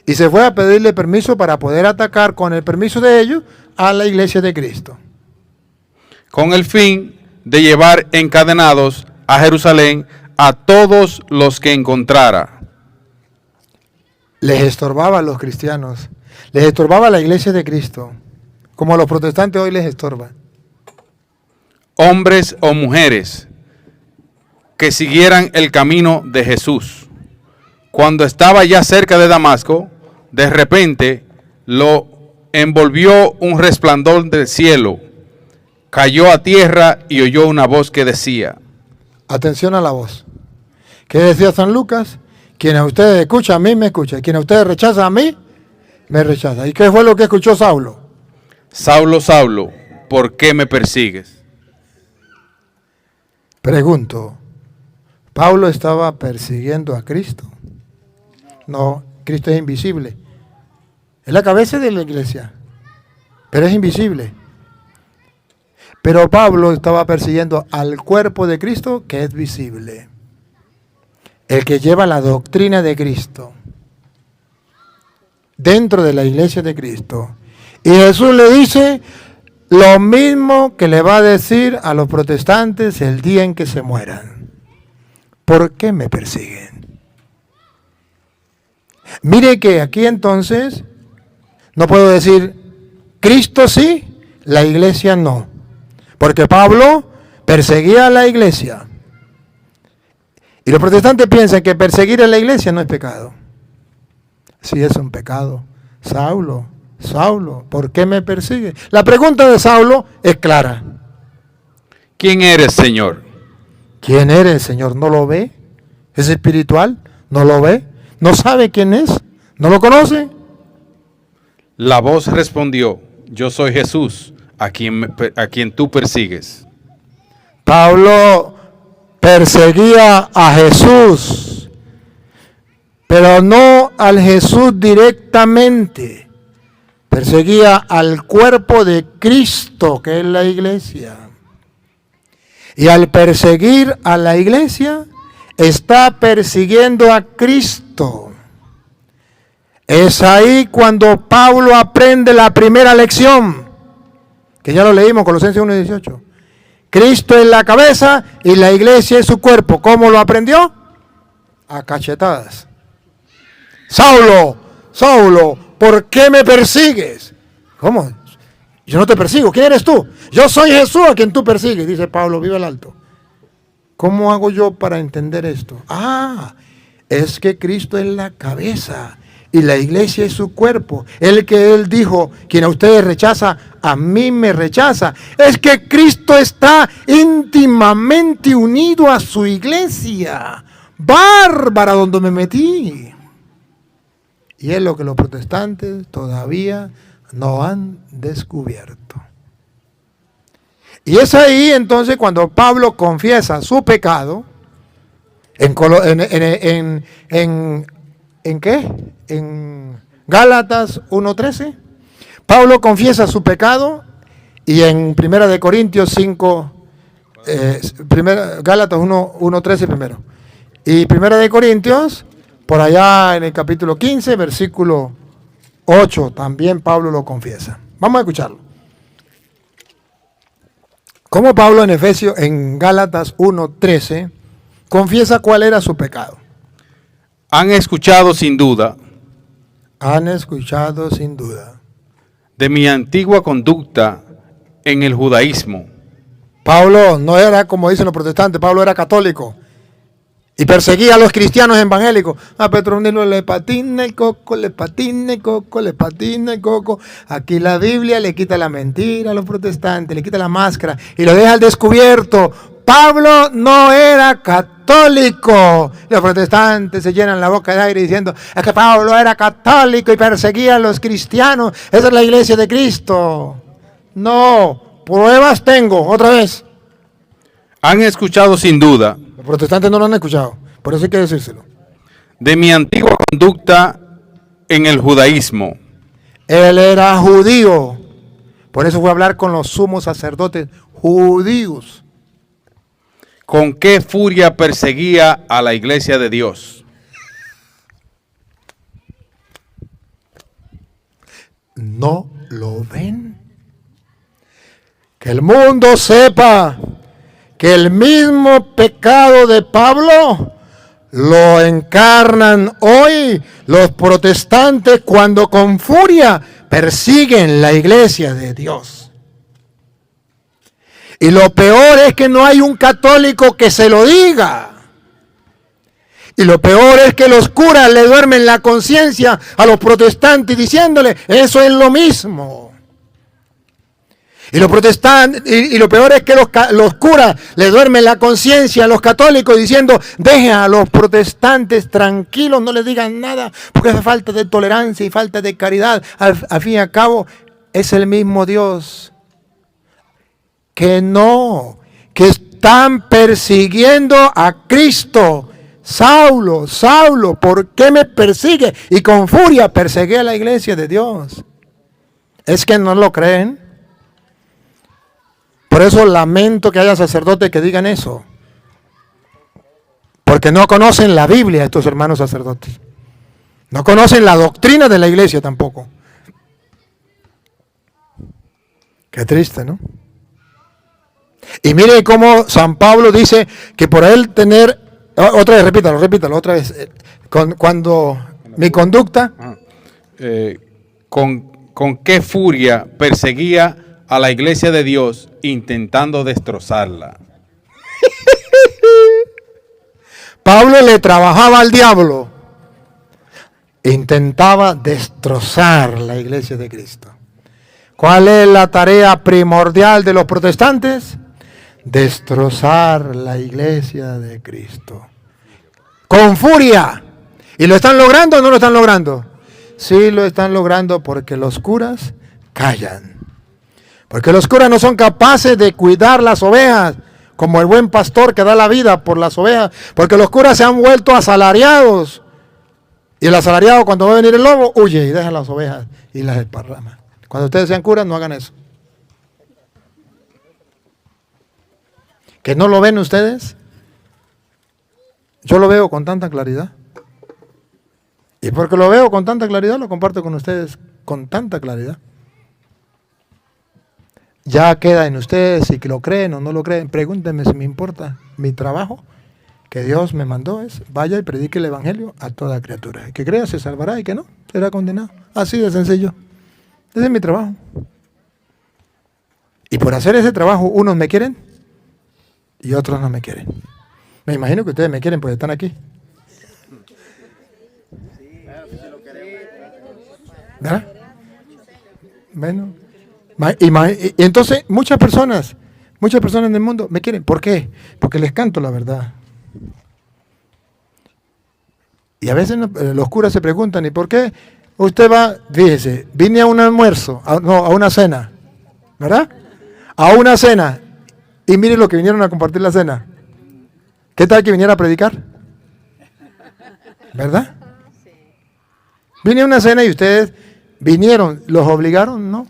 Y se fue a pedirle permiso para poder atacar con el permiso de ellos a la iglesia de Cristo. Con el fin de llevar encadenados a Jerusalén a todos los que encontrara. Les estorbaba a los cristianos, les estorbaba a la iglesia de Cristo. como a los protestantes hoy les estorba. Hombres o mujeres que siguieran el camino de Jesús. Cuando estaba ya cerca de Damasco, de repente lo envolvió un resplandor del cielo. Cayó a tierra y oyó una voz que decía. Atención a la voz. ¿Qué decía San Lucas? Quien a ustedes escucha, a mí me escucha. Quien a ustedes rechaza, a mí me rechaza. ¿Y qué fue lo que escuchó Saulo? Saulo, Saulo, ¿por qué me persigues? Pregunto, ¿Pablo estaba persiguiendo a Cristo? No, Cristo es invisible. Es la cabeza de la iglesia, pero es invisible. Pero Pablo estaba persiguiendo al cuerpo de Cristo, que es visible. El que lleva la doctrina de Cristo dentro de la iglesia de Cristo. Y Jesús le dice lo mismo que le va a decir a los protestantes el día en que se mueran. ¿Por qué me persiguen? Mire que aquí entonces no puedo decir Cristo sí, la iglesia no. Porque Pablo perseguía a la iglesia. Y los protestantes piensan que perseguir a la iglesia no es pecado. Sí es un pecado. Saulo, Saulo, ¿por qué me persigue? La pregunta de Saulo es clara. ¿Quién eres, Señor? ¿Quién eres, Señor? ¿No lo ve? ¿Es espiritual? ¿No lo ve? ¿No sabe quién es? ¿No lo conoce? La voz respondió, yo soy Jesús, a quien tú persigues. Pablo perseguía a Jesús, pero no al Jesús directamente. Perseguía al cuerpo de Cristo, que es la iglesia. Y al perseguir a la iglesia, está persiguiendo a Cristo. Es ahí cuando Pablo aprende la primera lección, que ya lo leímos, Colosenses 1:18. Cristo es la cabeza y la iglesia es su cuerpo. ¿Cómo lo aprendió? A cachetadas. Saulo, Saulo, ¿por qué me persigues? ¿Cómo? Yo no te persigo. ¿Quién eres tú? Yo soy Jesús a quien tú persigues, dice Pablo, viva el alto. ¿Cómo hago yo para entender esto? Es que Cristo es la cabeza y la iglesia es su cuerpo. El que él dijo, quien a ustedes rechaza, a mí me rechaza. Es que Cristo está íntimamente unido a su iglesia. Bárbara donde me metí. Y es lo que los protestantes todavía no han descubierto. Y es ahí entonces cuando Pablo confiesa su pecado, ¿en qué? En Gálatas 1:13. Pablo confiesa su pecado y en 1 de Corintios 5, Gálatas 1:13 primero. Y 1 de Corintios, por allá en el capítulo 15, versículo 8, también Pablo lo confiesa. Vamos a escucharlo. Como Pablo en Gálatas 1:13, confiesa cuál era su pecado. Han escuchado sin duda de mi antigua conducta en el judaísmo. Pablo no era como dicen los protestantes, Pablo era católico y perseguía a los cristianos evangélicos. A Petronilo le patina el coco, le patina el coco, le patina el coco. Aquí la Biblia le quita la mentira a los protestantes, le quita la máscara y lo deja al descubierto. Pablo no era católico. Los protestantes se llenan la boca de aire diciendo, es que Pablo era católico y perseguía a los cristianos. Esa es la iglesia de Cristo. No, pruebas tengo, otra vez. Han escuchado sin duda. Los protestantes no lo han escuchado, por eso hay que decírselo. De mi antigua conducta en el judaísmo. Él era judío, por eso fue a hablar con los sumos sacerdotes judíos. ¿Con qué furia perseguía a la iglesia de Dios? ¿No lo ven? Que el mundo sepa que el mismo pecado de Pablo lo encarnan hoy los protestantes cuando con furia persiguen la iglesia de Dios. Y lo peor es que no hay un católico que se lo diga. Y lo peor es que los curas le duermen la conciencia a los protestantes diciéndole, eso es lo mismo. Y los protestantes, y lo peor es que los curas le duermen la conciencia a los católicos diciendo, dejen a los protestantes tranquilos, no les digan nada, porque es falta de tolerancia y falta de caridad. Al fin y al cabo, es el mismo Dios. Que no, que están persiguiendo a Cristo. Saulo, Saulo, ¿por qué me persigue? Y con furia perseguí a la iglesia de Dios. ¿Es que no lo creen? Por eso lamento que haya sacerdotes que digan eso. Porque no conocen la Biblia estos hermanos sacerdotes. No conocen la doctrina de la iglesia tampoco. Qué triste, ¿no? Y mire cómo San Pablo dice que por él tener... Otra vez, repítalo otra vez. Cuando mi conducta... ¿Con qué furia perseguía a la iglesia de Dios intentando destrozarla? Pablo le trabajaba al diablo. Intentaba destrozar la iglesia de Cristo. ¿Cuál es la tarea primordial de los protestantes? Destrozar la iglesia de Cristo. Con furia. ¿Y lo están logrando o no lo están logrando? Sí lo están logrando porque los curas callan. Porque los curas no son capaces de cuidar las ovejas como el buen pastor que da la vida por las ovejas. Porque los curas se han vuelto asalariados. Y el asalariado cuando va a venir el lobo huye y deja las ovejas y las esparrama. Cuando ustedes sean curas no hagan eso. ¿Que no lo ven ustedes? Yo lo veo con tanta claridad. Y porque lo veo con tanta claridad, lo comparto con ustedes con tanta claridad. Ya queda en ustedes si lo creen o no lo creen. Pregúntenme si me importa. Mi trabajo que Dios me mandó es, vaya y predique el evangelio a toda criatura. El que crea se salvará y que no, será condenado. Así de sencillo. Ese es mi trabajo. Y por hacer ese trabajo, unos me quieren y otros no me quieren. Me imagino que ustedes me quieren porque están aquí. ¿Verdad? Bueno. Y entonces muchas personas en el mundo me quieren. ¿Por qué? Porque les canto la verdad. Y a veces los curas se preguntan, ¿y por qué usted va? Fíjese, vine a un almuerzo, a una cena, ¿verdad? A una cena. Y mire lo que vinieron a compartir la cena. ¿Qué tal que viniera a predicar? ¿Verdad? Vine a una cena y ustedes vinieron, ¿los obligaron? No.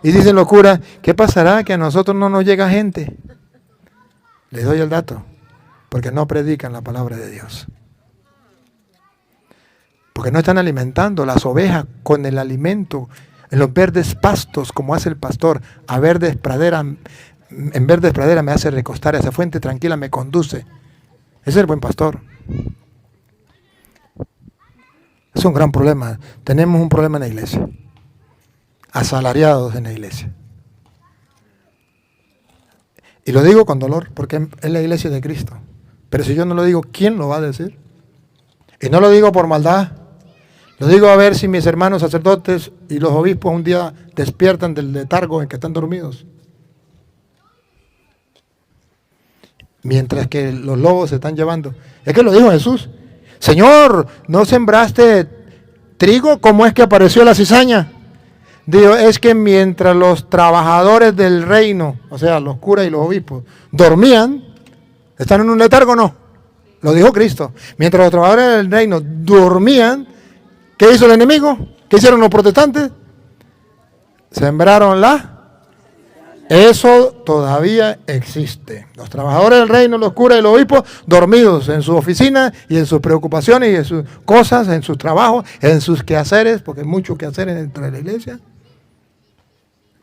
Y dicen los curas, ¿qué pasará que a nosotros no nos llega gente? Les doy el dato, porque no predican la palabra de Dios. Porque no están alimentando las ovejas con el alimento en los verdes pastos como hace el pastor. En verdes praderas me hace recostar a esa fuente tranquila, me conduce. Ese es el buen pastor. Es un gran problema. Tenemos un problema en la iglesia. Asalariados en la iglesia. Y lo digo con dolor porque es la iglesia de Cristo. Pero si yo no lo digo, ¿quién lo va a decir? Y no lo digo por maldad. Lo digo a ver si mis hermanos sacerdotes y los obispos un día despiertan del letargo en que están dormidos. Mientras que los lobos se están llevando. Es que lo dijo Jesús. Señor, ¿no sembraste trigo? ¿Cómo es que apareció la cizaña? Digo, es que mientras los trabajadores del reino, o sea, los curas y los obispos, dormían, ¿están en un letargo? No. Lo dijo Cristo. Mientras los trabajadores del reino dormían, ¿qué hizo el enemigo? ¿Qué hicieron los protestantes? Sembraron Eso todavía existe. Los trabajadores del reino, los curas y los obispos, dormidos en su oficina y en sus preocupaciones y en sus cosas, en sus trabajos, en sus quehaceres, porque hay mucho quehaceres dentro de la iglesia,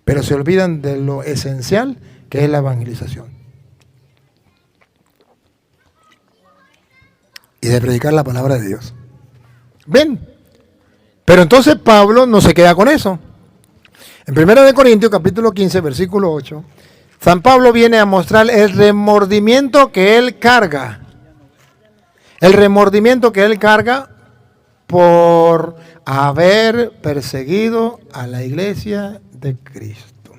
pero se olvidan de lo esencial que es la evangelización. Y de predicar la palabra de Dios. ¿Ven? Pero entonces Pablo no se queda con eso. En 1 Corintios capítulo 15, versículo 8, San Pablo viene a mostrar el remordimiento que él carga. El remordimiento que él carga por haber perseguido a la iglesia de Cristo.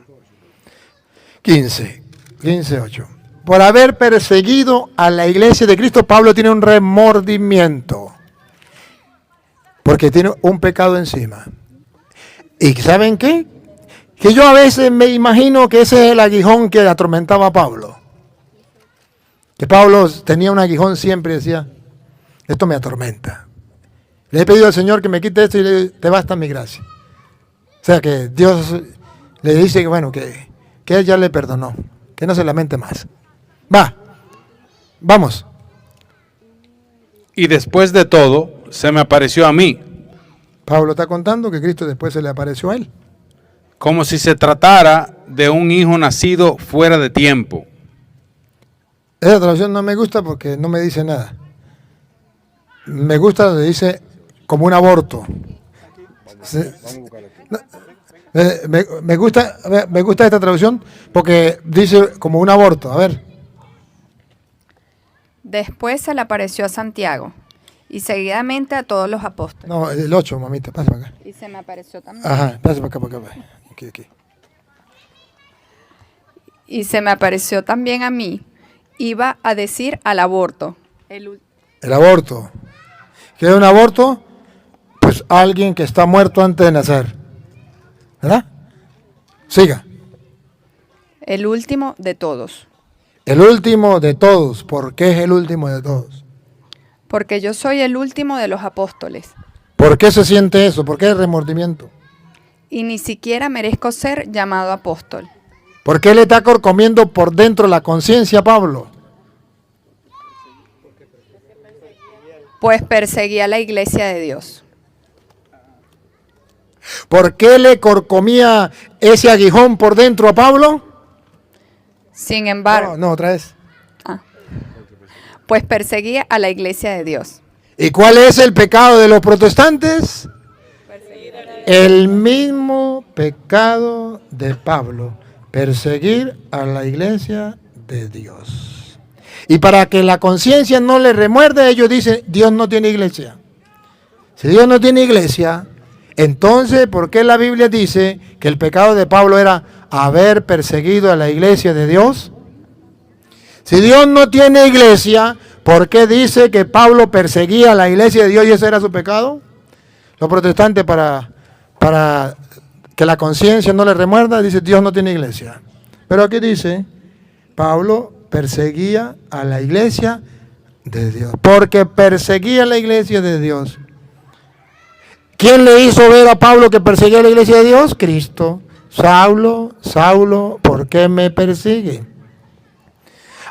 15:8. Por haber perseguido a la iglesia de Cristo, Pablo tiene un remordimiento. Porque tiene un pecado encima. ¿Y saben qué? Que yo a veces me imagino que ese es el aguijón que atormentaba a Pablo. Que Pablo tenía un aguijón siempre y decía, esto me atormenta. Le he pedido al Señor que me quite esto y te basta mi gracia. O sea que Dios le dice que bueno, que Él ya le perdonó, que no se lamente más. Vamos. Y después de todo, se me apareció a mí, Pablo está contando que Cristo después se le apareció a él. como si se tratara de un hijo nacido fuera de tiempo. Esa traducción no me gusta porque no me dice nada. Me gusta donde dice como un aborto. Me gusta esta traducción porque dice como un aborto. A ver. Después se le apareció a Santiago y seguidamente a todos los apóstoles. No, el 8, mamita, pasa para acá. Y se me apareció también. Ajá, pasa para acá. Aquí. Y se me apareció también a mí. Iba a decir al aborto. El aborto. ¿Qué es un aborto? Pues alguien que está muerto antes de nacer. ¿Verdad? Siga. El último de todos. El último de todos. ¿Por qué es el último de todos? Porque yo soy el último de los apóstoles. ¿Por qué se siente eso? ¿Por qué el remordimiento? Y ni siquiera merezco ser llamado apóstol. ¿Por qué le está comiendo por dentro la conciencia a Pablo? Pues perseguía la iglesia de Dios. ¿Por qué le corcomía ese aguijón por dentro a Pablo? Sin embargo, No, otra vez. pues perseguía a la iglesia de Dios. ¿Y cuál es el pecado de los protestantes? El mismo pecado de Pablo, perseguir a la iglesia de Dios. Y para que la conciencia no le remuerde, ellos dicen, Dios no tiene iglesia. Si Dios no tiene iglesia, entonces, ¿por qué la Biblia dice que el pecado de Pablo era haber perseguido a la iglesia de Dios? Si Dios no tiene iglesia, ¿por qué dice que Pablo perseguía a la iglesia de Dios y ese era su pecado? Los protestantes para que la conciencia no le remuerda, dice Dios no tiene iglesia. Pero aquí dice, Pablo perseguía a la iglesia de Dios. Porque perseguía a la iglesia de Dios. ¿Quién le hizo ver a Pablo que perseguía a la iglesia de Dios? Cristo. Saulo, Saulo, ¿por qué me persigue?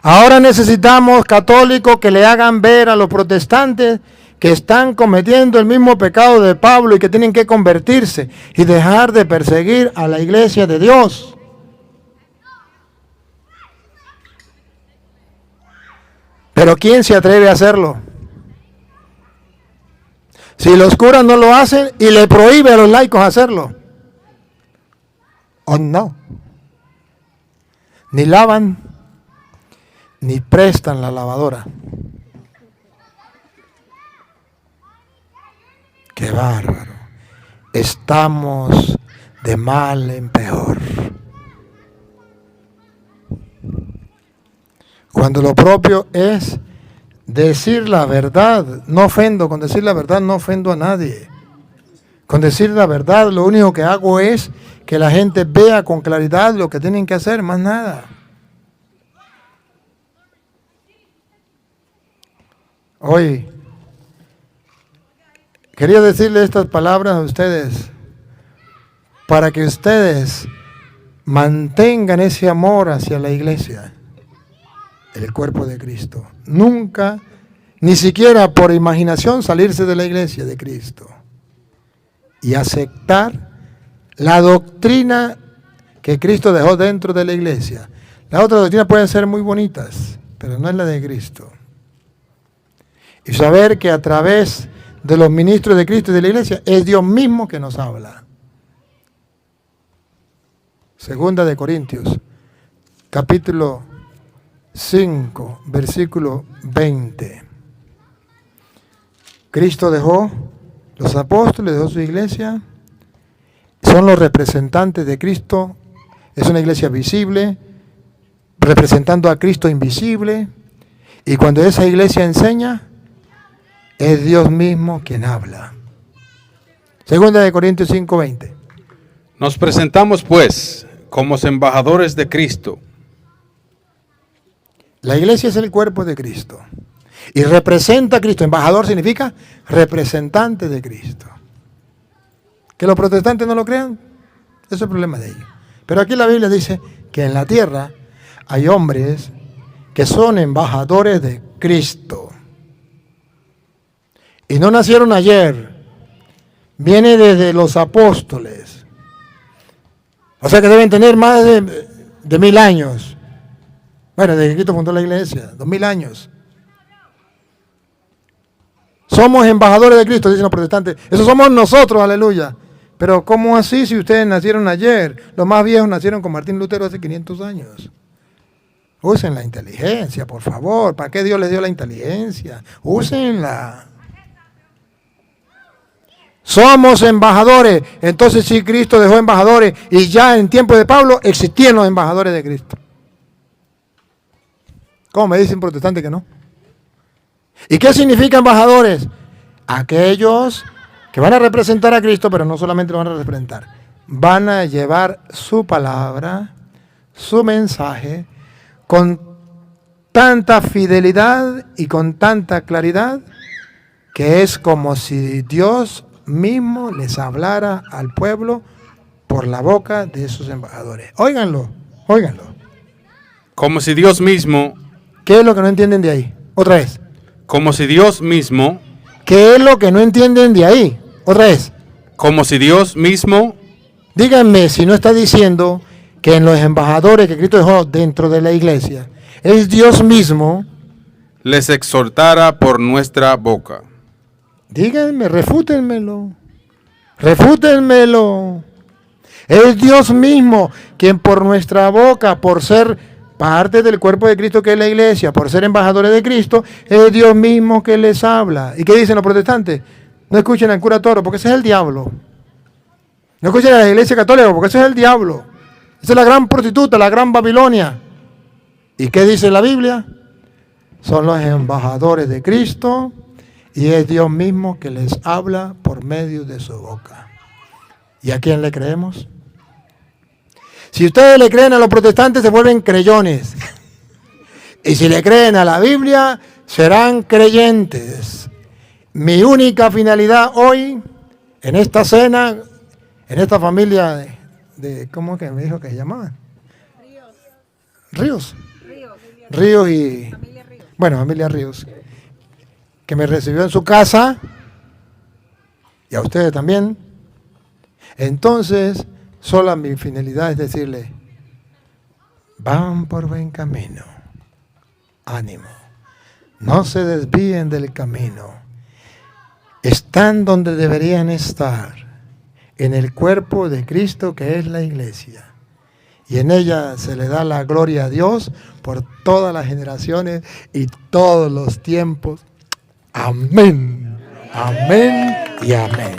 Ahora necesitamos católicos que le hagan ver a los protestantes que están cometiendo el mismo pecado de Pablo y que tienen que convertirse y dejar de perseguir a la iglesia de Dios. Pero ¿quién se atreve a hacerlo? Si los curas no lo hacen y le prohíbe a los laicos hacerlo. ¿O no? Ni lavan, ni prestan la lavadora. ¡Qué bárbaro! Estamos de mal en peor. Cuando lo propio es decir la verdad, no ofendo, con decir la verdad no ofendo a nadie. Con decir la verdad lo único que hago es que la gente vea con claridad lo que tienen que hacer, más nada. Hoy quería decirle estas palabras a ustedes para que ustedes mantengan ese amor hacia la iglesia, el cuerpo de Cristo. Nunca, ni siquiera por imaginación, salirse de la iglesia de Cristo y aceptar la doctrina que Cristo dejó dentro de la iglesia. Las otras doctrinas pueden ser muy bonitas, pero no es la de Cristo. Y saber que a través de los ministros de Cristo y de la iglesia es Dios mismo que nos habla. Segunda de Corintios, capítulo 5, versículo 20. Cristo dejó los apóstoles, dejó su iglesia, son los representantes de Cristo, es una iglesia visible, representando a Cristo invisible, y cuando esa iglesia enseña, es Dios mismo quien habla. Segunda de Corintios 5:20. Nos presentamos, pues, como embajadores de Cristo. La iglesia es el cuerpo de Cristo y representa a Cristo. Embajador significa representante de Cristo. Que los protestantes no lo crean, eso es el problema de ellos. Pero aquí la Biblia dice que en la tierra hay hombres que son embajadores de Cristo. Y no nacieron ayer, viene desde los apóstoles. O sea que deben tener más de 1000 años. Bueno, desde que Cristo fundó la iglesia, 2000 años. Somos embajadores de Cristo, dicen los protestantes. Eso somos nosotros, aleluya. Pero ¿cómo así si ustedes nacieron ayer? Los más viejos nacieron con Martín Lutero hace 500 años. Usen la inteligencia, por favor. ¿Para qué Dios les dio la inteligencia? Úsenla. Somos embajadores. Entonces si Cristo dejó embajadores y ya en tiempo de Pablo existían los embajadores de Cristo. ¿Cómo me dicen protestantes que no? ¿Y qué significa embajadores? Aquellos que van a representar a Cristo, pero no solamente lo van a representar, van a llevar su palabra, su mensaje, con tanta fidelidad y con tanta claridad, que es como si Dios mismo les hablara al pueblo por la boca de esos embajadores. Óiganlo, óiganlo. Como si Dios mismo, ¿Qué es lo que no entienden de ahí? Otra vez. como si Dios mismo, ¿Qué es lo que no entienden de ahí? Otra vez. como si Dios mismo Díganme si no está diciendo que en los embajadores que Cristo dejó dentro de la iglesia, es Dios mismo. les exhortara por nuestra boca. Díganme, refútenmelo. Refútenmelo. Es Dios mismo quien por nuestra boca, por ser parte del cuerpo de Cristo que es la iglesia, por ser embajadores de Cristo, es Dios mismo que les habla. ¿Y qué dicen los protestantes? No escuchen al cura Toro, porque ese es el diablo. No escuchen a la iglesia católica, porque ese es el diablo. Esa es la gran prostituta, la gran Babilonia. ¿Y qué dice la Biblia? Son los embajadores de Cristo y es Dios mismo que les habla por medio de su boca. ¿Y a quién le creemos? Si ustedes le creen a los protestantes, se vuelven creyones. Y si le creen a la Biblia, serán creyentes. Mi única finalidad hoy, en esta cena, en esta familia de ¿cómo que me dijo que se llamaban? Ríos. Ríos y... Bueno, familia Ríos. Que me recibió en su casa. Y a ustedes también. Entonces, sola mi finalidad es decirle, van por buen camino, ánimo, no se desvíen del camino, están donde deberían estar, en el cuerpo de Cristo que es la iglesia, y en ella se le da la gloria a Dios por todas las generaciones y todos los tiempos. Amén, amén y amén.